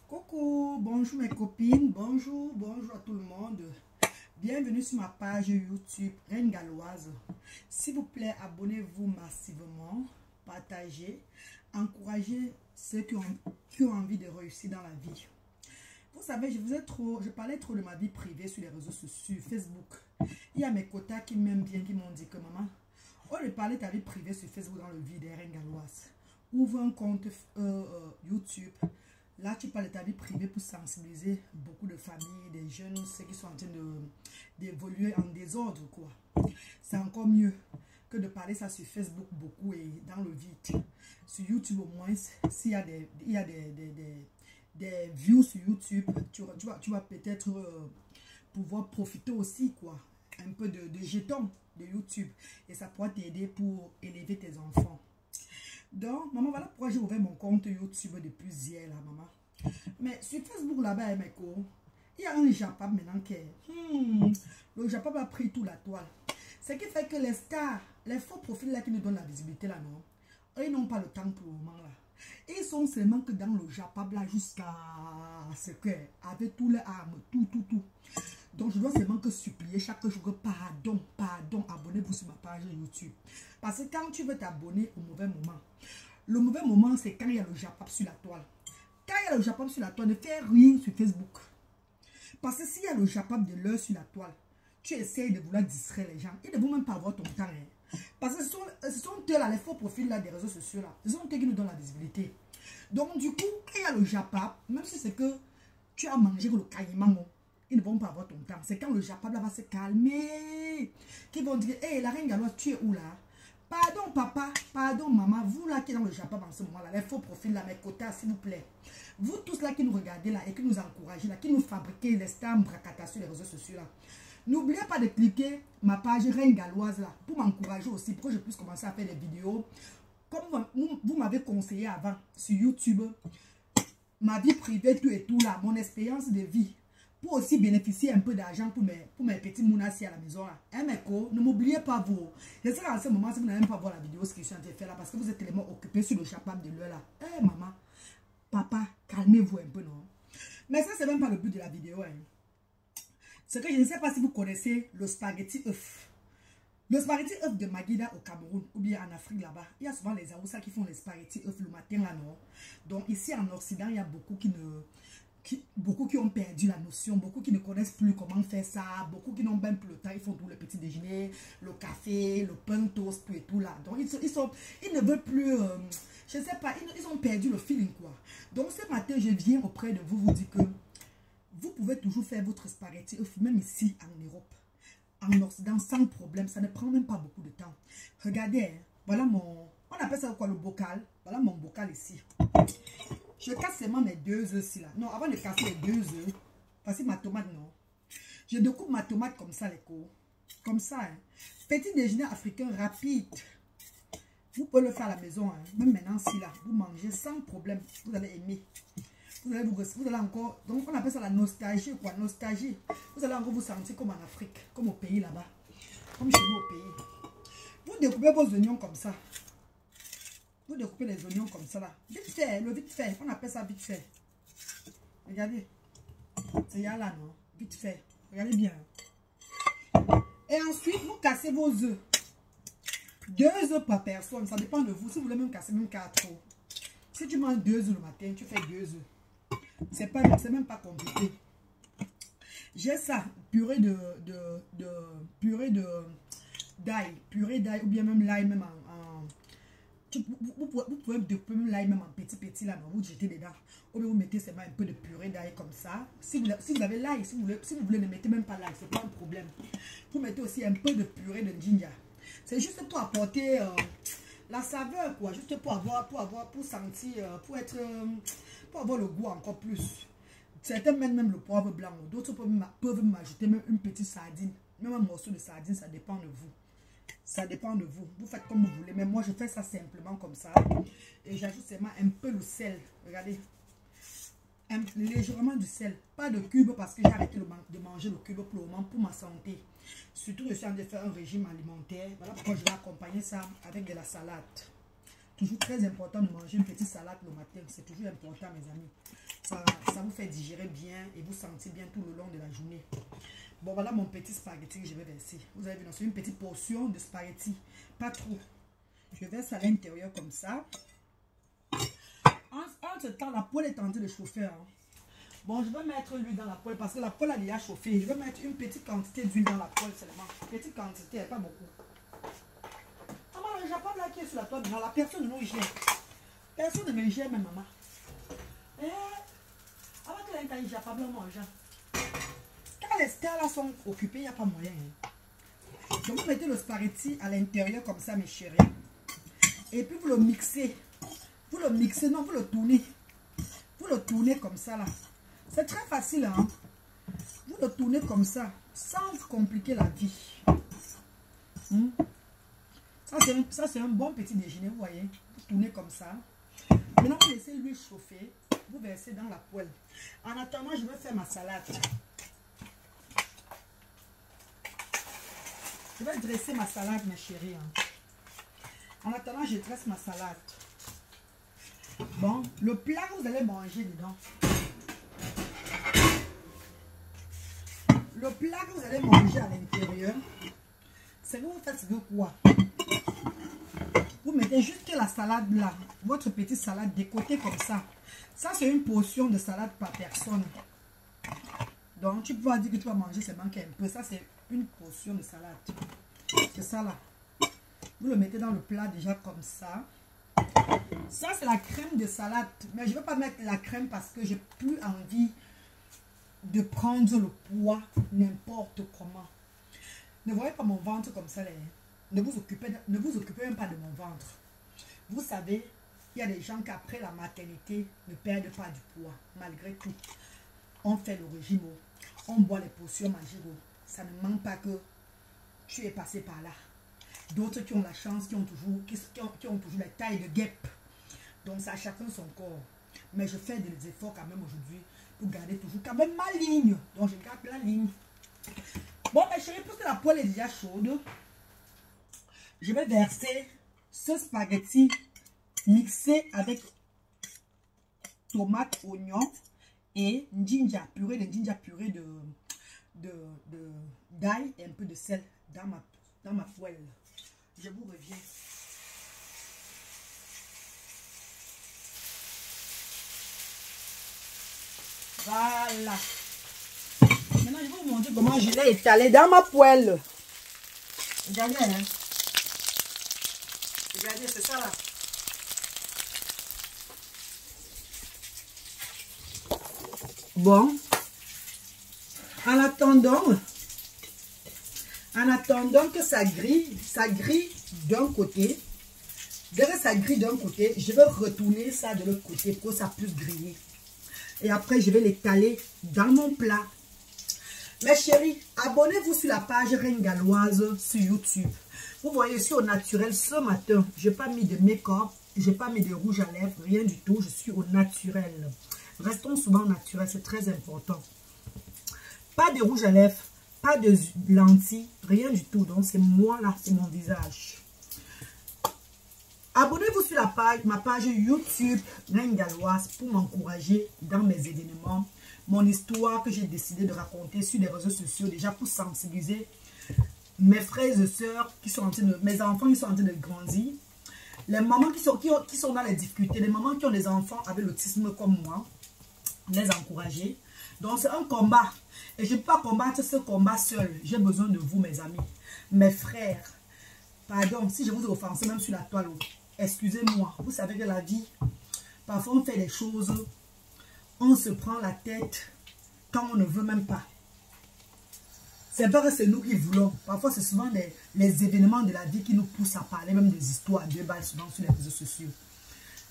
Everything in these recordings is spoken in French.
Coucou, bonjour mes copines, bonjour à tout le monde. Bienvenue sur ma page YouTube Reine Galloise. S'il vous plaît, abonnez-vous massivement, partagez, encouragez ceux qui ont envie de réussir dans la vie. Vous savez, je parlais trop de ma vie privée sur les réseaux sociaux, Facebook. Il y a mes quotas qui m'aiment bien, qui m'ont dit que maman, on ne parler de ta vie privée sur Facebook dans le vide des Reine Galloise. Ouvre un compte YouTube. Là, tu parles de ta vie privée pour sensibiliser beaucoup de familles, des jeunes, ceux qui sont en train d'évoluer en désordre, quoi. C'est encore mieux que de parler ça sur Facebook beaucoup et dans le vide. Sur YouTube, au moins, s'il y a des views sur YouTube, tu vas peut-être pouvoir profiter aussi, quoi. Un peu de jetons de YouTube. Et ça pourra t'aider pour élever tes enfants. Donc, maman, voilà pourquoi j'ai ouvert mon compte YouTube depuis hier, là, maman. Mais sur Facebook, là-bas, il y a un Japap maintenant qui est... le Japap a pris toute la toile. Ce qui fait que les stars, les faux profils là qui nous donnent la visibilité, là, non, ils n'ont pas le temps pour le moment, là. Ils sont seulement que dans le Japap, là, jusqu'à ce que, avec tous les armes, tout. Donc, je dois seulement que supplier chaque jour que pardon, abonnez-vous sur ma page YouTube. Parce que quand tu veux t'abonner au mauvais moment, le mauvais moment, c'est quand il y a le Japap sur la toile. Quand il y a le Japap sur la toile, ne fais rien sur Facebook. Parce que s'il y a le Japap de l'heure sur la toile, tu essayes de vouloir distraire les gens. Ils ne vont même pas avoir ton temps. Hein. Parce que ce sont eux là, les faux profils là des réseaux sociaux là. Ce sont eux qui nous donnent la visibilité. Donc, du coup, quand il y a le Japap, même si c'est que tu as mangé le caïman, ils ne vont pas avoir ton temps. C'est quand le Japap là va se calmer. Qu'ils vont dire, hé, la Reine Galloise, tu es où là? Pardon papa, pardon maman, vous là qui êtes dans le Japap en ce moment là, les faux profils là, mes quotas s'il vous plaît. Vous tous là qui nous regardez là et qui nous encouragez là, qui nous fabriquez les stars bracata sur les réseaux sociaux là. N'oubliez pas de cliquer ma page Reine Galloise là pour m'encourager aussi, pour que je puisse commencer à faire des vidéos. Comme vous m'avez conseillé avant sur YouTube, ma vie privée, tout et tout là, mon expérience de vie. Pour aussi bénéficier un peu d'argent pour mes petits mounassis à la maison là. Hein, mes co, ne m'oubliez pas vous. Je sais qu'en ce moment, si vous n'avez même pas voir la vidéo, ce que je suis en train de faire là, parce que vous êtes tellement occupés sur le Japap de l'heure là. Eh maman, papa, calmez-vous un peu, non? Mais ça, c'est même pas le but de la vidéo. Hein. C'est que je ne sais pas si vous connaissez le spaghetti œuf. Le spaghetti œuf de Maguida au Cameroun ou bien en Afrique là-bas. Il y a souvent les Aoussa qui font les spaghetti œuf le matin là, non? Donc ici en Occident, il y a beaucoup qui ont perdu la notion, beaucoup qui ne connaissent plus comment faire ça, beaucoup qui n'ont même plus le temps, ils font tout le petit déjeuner, le café, le pain toast, tout et tout là. Donc ils ne veulent plus, je ne sais pas, ils ont perdu le feeling quoi. Donc ce matin, je viens auprès de vous dire que vous pouvez toujours faire votre spaghetti, même ici en Europe, en Occident, sans problème, ça ne prend même pas beaucoup de temps. Regardez, hein, voilà on appelle ça quoi le bocal, voilà mon bocal ici. Je casse seulement mes 2 œufs ici là. Non, avant de casser les 2 œufs, voici ma tomate, non. Je découpe ma tomate comme ça, les cours. Comme ça, hein. Petit déjeuner africain rapide. Vous pouvez le faire à la maison, hein. Même maintenant, si là, vous mangez sans problème. Vous allez aimer. Vous allez encore, donc on appelle ça la nostalgie, quoi. Nostalgie. Vous allez encore vous sentir comme en Afrique, comme au pays là-bas. Comme chez nous au pays. Vous découpez vos oignons comme ça. Vous découpez les oignons comme ça là. Vite fait, le vite fait. On appelle ça vite fait. Regardez. C'est là, non? Vite fait. Regardez bien. Et ensuite, vous cassez vos œufs. 2 œufs par personne. Ça dépend de vous. Si vous voulez même casser, même 4. Si tu manges 2 œufs le matin, tu fais 2 œufs. C'est même pas compliqué. J'ai ça. Purée d'ail. Purée d'ail ou bien même l'ail même vous pouvez découper même l'ail même en petit là, vous jetez dedans. Ou bien vous mettez seulement un peu de purée d'ail comme ça. Si vous avez l'ail, si vous voulez ne mettez même pas l'ail, c'est pas un problème. Vous mettez aussi un peu de purée de ginger. C'est juste pour apporter la saveur quoi, juste pour sentir, pour avoir le goût encore plus. Certains mettent même le poivre blanc, d'autres peuvent m'ajouter même une petite sardine, même un morceau de sardine, ça dépend de vous. Ça dépend de vous. Vous faites comme vous voulez. Mais moi, je fais ça simplement comme ça. Et j'ajoute seulement un peu le sel. Regardez. Légèrement du sel. Pas de cube parce que j'ai arrêté de manger le cube pour le moment, pour ma santé. Surtout, je suis en train de faire un régime alimentaire. Voilà pourquoi je vais accompagner ça avec de la salade. Toujours très important de manger une petite salade le matin. C'est toujours important, mes amis. Ça vous fait digérer bien et vous sentez bien tout le long de la journée. Bon, voilà mon petit spaghetti que je vais verser. Vous avez vu, c'est une petite portion de spaghetti. Pas trop. Je verse à l'intérieur comme ça. En ce temps, la poêle est en train de chauffer. Hein. Bon, je vais mettre l'huile dans la poêle parce que la poêle a déjà chauffé. Je vais mettre une petite quantité d'huile dans la poêle seulement. Petite quantité, pas beaucoup. Maman, le Japon là qui est sur la toile, la personne ne nous gère. Personne ne me gère, même maman. Avant que l'un t'aille Japon, manger. Quand les stars là sont occupées, il n'y a pas moyen. Hein. Donc, vous mettez le spaghetti à l'intérieur comme ça, mes chéris. Et puis, vous le mixez. Vous le mixez, non, vous le tournez. Vous le tournez comme ça, là. C'est très facile, hein. Vous le tournez comme ça, sans compliquer la vie. Ça, c'est un bon petit déjeuner, vous voyez. Vous tournez comme ça. Maintenant, vous laissez l'huile chauffer. Vous versez dans la poêle. En attendant, je vais faire ma salade. Je vais dresser ma salade, mes chéris. Hein. En attendant, je dresse ma salade. Bon, le plat que vous allez manger dedans. Le plat que vous allez manger à l'intérieur, c'est que vous faites ce que quoi? Vous mettez juste la salade là, votre petite salade de côté comme ça. Ça, c'est une portion de salade par personne. Donc, tu peux dire que tu vas manger seulement un peu. Ça, c'est une portion de salade. C'est ça là. Vous le mettez dans le plat déjà comme ça. Ça, c'est la crème de salade. Mais je ne vais pas mettre la crème parce que j'ai plus envie de prendre le poids n'importe comment. Ne voyez pas mon ventre comme ça. Là. Ne vous occupez même pas de mon ventre. Vous savez, il y a des gens qui après la maternité ne perdent pas du poids. Malgré tout, on fait le régime. On boit les potions magiques. Ça ne manque pas que tu es passé par là. D'autres qui ont la chance, qui ont toujours la taille de guêpe. Donc, ça a chacun son corps. Mais je fais des efforts quand même aujourd'hui pour garder toujours quand même ma ligne. Donc, je garde la ligne. Bon, mes chéris, puisque la poêle est déjà chaude, je vais verser ce spaghetti mixé avec tomate, oignon et ginger, purée d'ail et un peu de sel dans ma poêle. Je vous reviens. Voilà. Maintenant, je vais vous montrer comment je l'ai étalé dans ma poêle. Regardez, hein. Regardez, c'est ça là. Bon. En attendant que ça grille d'un côté. Dès que ça grille d'un côté, je vais retourner ça de l'autre côté pour que ça puisse griller. Et après, je vais l'étaler dans mon plat. Mes chéris, abonnez-vous sur la page Reine Galloise sur YouTube. Vous voyez, je suis au naturel ce matin. Je n'ai pas mis de make-up, je n'ai pas mis de rouge à lèvres, rien du tout. Je suis au naturel. Restons souvent naturel, c'est très important. Pas de rouge à lèvres, pas de lentilles, rien du tout. Donc, c'est moi là, c'est mon visage. Abonnez-vous sur ma page YouTube Reine Galloise pour m'encourager dans mes événements. Mon histoire que j'ai décidé de raconter sur les réseaux sociaux déjà pour sensibiliser mes frères et sœurs qui sont en train de, mes enfants qui sont en train de grandir. Les mamans qui sont dans les difficultés, les mamans qui ont des enfants avec l'autisme comme moi, les encourager. Donc c'est un combat. Et je ne peux pas combattre ce combat seul. J'ai besoin de vous, mes amis, mes frères. Pardon, si je vous ai offensé même sur la toile. Excusez-moi, vous savez que la vie, parfois on fait des choses, on se prend la tête quand on ne veut même pas. C'est pas que c'est nous qui voulons. Parfois c'est souvent les événements de la vie qui nous poussent à parler même des histoires. Dieu parle souvent sur les réseaux sociaux.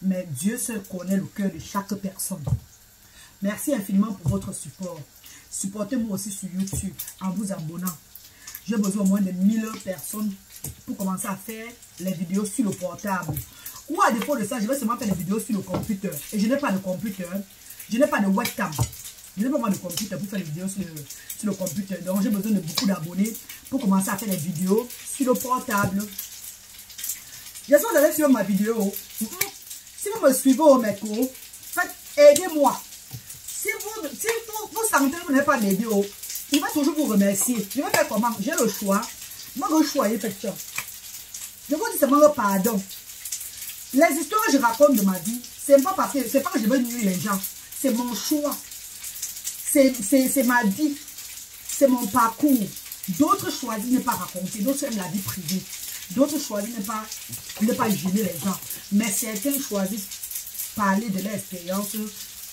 Mais Dieu seul connaît le cœur de chaque personne. Merci infiniment pour votre support. Supportez-moi aussi sur YouTube en vous abonnant. J'ai besoin au moins de 1000 personnes pour commencer à faire les vidéos sur le portable. Ou à défaut de ça, je vais seulement faire des vidéos sur le computer. Et je n'ai pas de computer. Je n'ai pas de webcam. Je n'ai pas vraiment de computer pour faire des vidéos sur le computer. Donc j'ai besoin de beaucoup d'abonnés pour commencer à faire des vidéos sur le portable. J'espère que vous allez suivre ma vidéo. Si vous me suivez au métro, aidez-moi. ne veut pas m'aider, il va toujours vous remercier. Je vais faire comment? J'ai le choix. Moi, je choix, effectivement. Je vous dis seulement pardon. Les histoires que je raconte de ma vie, c'est pas parce que c'est pas que je veux nuire les gens. C'est mon choix. C'est ma vie. C'est mon parcours. D'autres choisissent ne pas raconter. D'autres aiment la vie privée. D'autres choisissent ne pas gêner les gens. Mais certains choisissent parler de leur expérience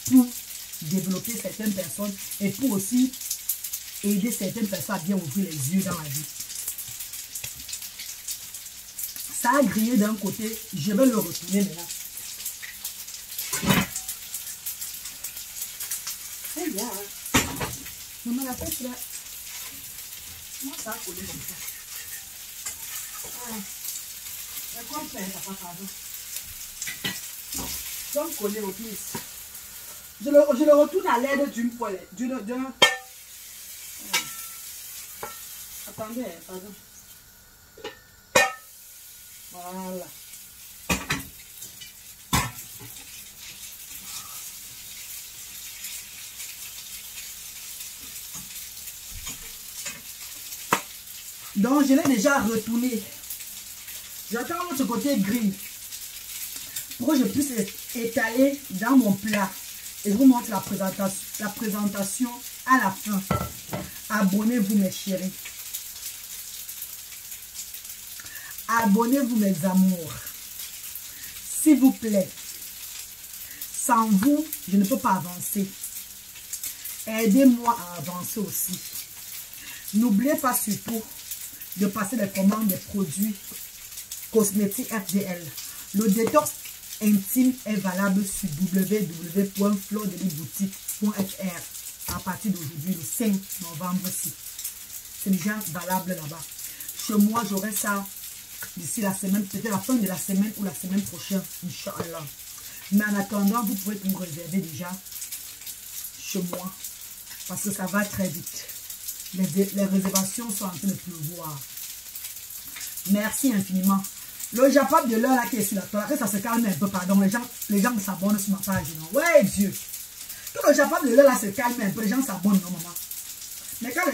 pour développer certaines personnes et pour aussi aider certaines personnes à bien ouvrir les yeux dans la vie. Ça a grillé d'un côté, je vais le retourner maintenant. C'est bien. Maman, la tête là. Comment ça a collé comme ça? Mais comme ça, papa, pardon. Donc, coller au plus. Je le retourne à l'aide d'une poêle. Attendez, pardon. Voilà. Donc, je l'ai déjà retourné. J'attends l'autre côté gris pour que je puisse étaler dans mon plat. Et je vous montre la présentation à la fin. Abonnez-vous mes chéris. Abonnez-vous mes amours. S'il vous plaît. Sans vous, je ne peux pas avancer. Aidez-moi à avancer aussi. N'oubliez pas surtout de passer les commandes des produits cosmétiques FDL. Le détox intime est valable sur www.flordeliboutique.fr à partir d'aujourd'hui, le 5 novembre-ci. C'est déjà valable là-bas. Chez moi, j'aurai ça d'ici la semaine, peut-être la fin de la semaine ou la semaine prochaine, Inch'Allah. Mais en attendant, vous pouvez vous réserver déjà chez moi parce que ça va très vite. Les réservations sont en train de pleuvoir. Merci infiniment. Le Japap de l'heure là qui est sur la toile, ça se calme un peu, pardon. Les gens s'abonnent sur ma page, non? Ouais, Dieu. Quand le Japap de l'heure là se calme un peu, les gens s'abonnent, non, maman? Mais quand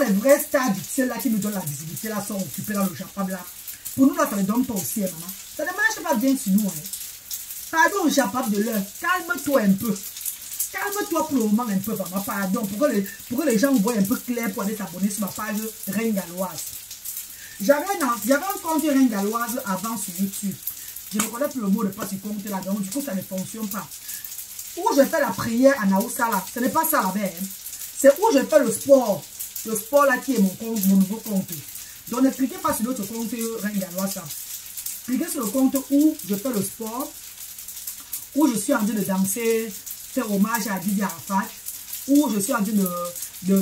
les vrais stars du ciel là qui nous donnent la visibilité là sont occupés dans le Japap là, pour nous là, ça ne donne pas aussi, maman. Ça ne marche pas bien sur nous, hein. Pardon, le Japap de l'heure, calme-toi un peu. Calme-toi pour le moment un peu, maman. Pardon, pour que les gens voient un peu clair pour aller t'abonner sur ma page Reine Galloise. J'avais un compte Reine Galloise avant sur YouTube. Je ne connais plus le mot de passe du compte là, donc du coup ça ne fonctionne pas. Où je fais la prière à Naoussa là, ce n'est pas ça là-bas. Hein. C'est où je fais le sport. Le sport là qui est mon compte, mon nouveau compte. Donc ne cliquez pas sur l'autre compte Reine Galloise là. Cliquez sur le compte où je fais le sport, où je suis en train de danser, faire hommage à Didier Arafat, où je suis en train de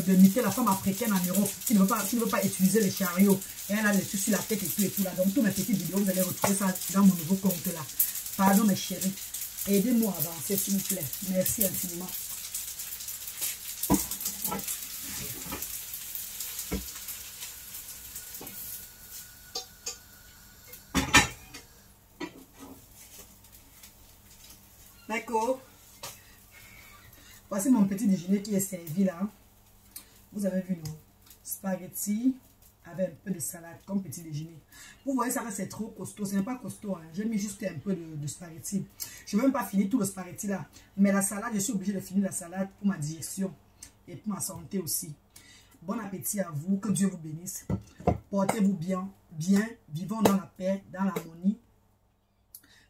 imiter la femme africaine en Europe qui ne veut pas utiliser les chariots. Et elle a les trucs sur la tête et tout là. Donc, toutes mes petites vidéos, vous allez retrouver ça dans mon nouveau compte là. Pardon mes chéris. Aidez-moi à avancer s'il vous plaît. Merci infiniment. D'accord. Voici mon petit déjeuner qui est servi là. Vous avez vu nos spaghettis avec un peu de salade comme petit déjeuner. Vous voyez ça, c'est trop costaud. Ce n'est pas costaud. Hein. J'ai mis juste un peu de spaghettis. Je ne vais même pas finir tout le spaghetti là. Mais la salade, je suis obligée de finir la salade pour ma digestion et pour ma santé aussi. Bon appétit à vous. Que Dieu vous bénisse. Portez-vous bien. Vivons dans la paix, dans l'harmonie.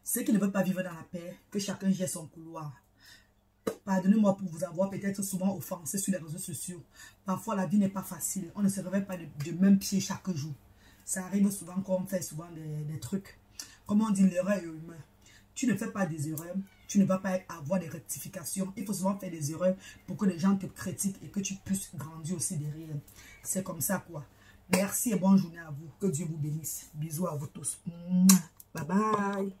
Ceux qui ne veulent pas vivre dans la paix, que chacun gère son couloir. Pardonnez-moi pour vous avoir peut-être souvent offensé sur les réseaux sociaux. Parfois, la vie n'est pas facile. On ne se réveille pas du même pied chaque jour. Ça arrive souvent qu'on fait souvent des trucs. Comme on dit, l'erreur est humaine. Tu ne fais pas des erreurs. Tu ne vas pas avoir des rectifications. Il faut souvent faire des erreurs pour que les gens te critiquent et que tu puisses grandir aussi derrière. C'est comme ça quoi. Merci et bonne journée à vous. Que Dieu vous bénisse. Bisous à vous tous. Bye bye.